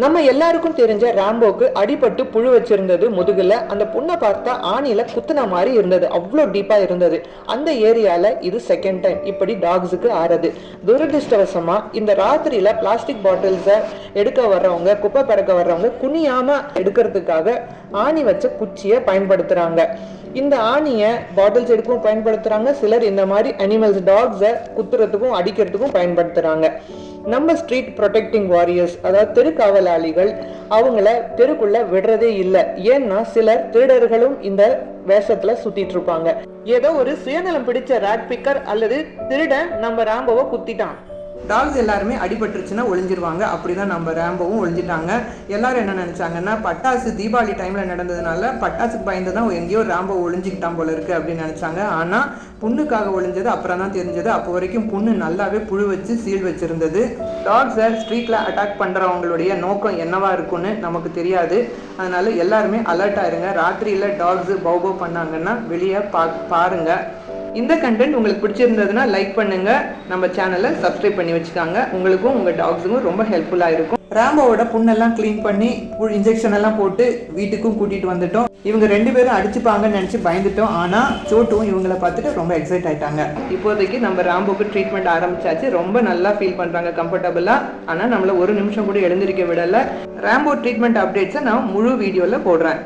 நம்ம எல்லாருக்கும் தெரிஞ்ச ராம்போக்கு அடிபட்டு புழு வச்சிருந்தது முதுகுல. அந்த புண்ணை பார்த்தா ஆணியில குத்துன மாதிரி இருந்தது, அவ்வளோ டீப்பா இருந்தது. அந்த ஏரியால இது செகண்ட் டைம் இப்படி டாக்ஸுக்கு ஆறது. துரதிருஷ்டவசமா இந்த ராத்திரியில பிளாஸ்டிக் பாட்டில்ஸை எடுக்க வர்றவங்க, குப்பை பறக்க வர்றவங்க குனியாம எடுக்கிறதுக்காக ஆணி வச்ச குச்சியை பயன்படுத்துறாங்க. இந்த ஆணியை பாட்டில்ஸ் எடுக்கவும் பயன்படுத்துறாங்க. சிலர் இந்த மாதிரி அனிமல்ஸ் டாக்ஸை குத்துறதுக்கும் அடிக்கிறதுக்கும் பயன்படுத்துறாங்க. நம்ம ஸ்ட்ரீட் ப்ரொடெக்டிங் வாரியர்ஸ், அதாவது தெரு காவலாளிகள், அவங்கள தெருக்குள்ள விடுறதே இல்லை. ஏன்னா சிலர் திருடர்களும் இந்த வேஷத்துல சுத்திட்டு இருப்பாங்க. ஏதோ ஒரு சுயநலம் பிடிச்ச ராட் பிக்கர் அல்லது திருடன் நம்ம ராம்போவை குத்திட்டான். டாக்ஸ் எல்லாருமே அடிபட்டுருச்சுன்னா ஒளிஞ்சிருவாங்க. அப்படிதான் நம்ம ராம்போவும் ஒளிஞ்சிட்டாங்க. எல்லாரும் என்ன நினைச்சாங்கன்னா, பட்டாசு தீபாவளி டைம்ல நடந்ததுனால பட்டாசுக்கு பயந்து தான் எங்கேயோ ராம்போ ஒளிஞ்சிக்கிட்டான் போல இருக்கு அப்படின்னு நினைச்சாங்க. ஆனா புண்ணுக்காக ஒளிஞ்சது அப்புறம் தான் தெரிஞ்சது. அப்போ வரைக்கும் புண்ணு நல்லாவே புழு வச்சு சீல் வச்சிருந்தது. டாக்ஸை ஸ்ட்ரீட்ல அட்டாக் பண்றவங்களுடைய நோக்கம் என்னவா இருக்குன்னு நமக்கு தெரியாது. அதனால எல்லாருமே அலர்ட் ஆயிருங்க. ராத்திரியில டாக்ஸ் பௌபோ பண்ணாங்கன்னா வெளியே பாருங்க. இந்த கண்டென்ட் உங்களுக்கு பிடிச்சிருந்ததுன்னா லைக் பண்ணுங்க, நம்ம சேனலை சப்ஸ்கிரைப் பண்ணி வச்சுக்காங்க. உங்களுக்கும் உங்க டாக்ஸுக்கும் ரொம்ப ஹெல்ப்ஃபுல்லா இருக்கும். ராம்போவோட புண்ணெல்லாம் கிளீன் பண்ணி இன்ஜெக்ஷன் எல்லாம் போட்டு வீட்டுக்கும் கூட்டிட்டு வந்துட்டோம். இவங்க 2 பேரும் அடிச்சுப்பாங்கன்னு நினைச்சு பயந்துட்டோம். ஆனா சோட்டுவும் இவங்களை பார்த்துட்டு ரொம்ப எக்ஸைட் ஆயிட்டாங்க. இப்போதைக்கு நம்ம ராம்போக்கு ட்ரீட்மெண்ட் ஆரம்பிச்சாச்சு. ரொம்ப நல்லா ஃபீல் பண்றாங்க, கம்ஃபர்டபுளா. ஆனா நம்மள ஒரு நிமிஷம் கூட எழுந்திருக்க விடல. ராம்போ ட்ரீட்மெண்ட் அப்டேட்ஸை நான் முழு வீடியோல போடுறேன்.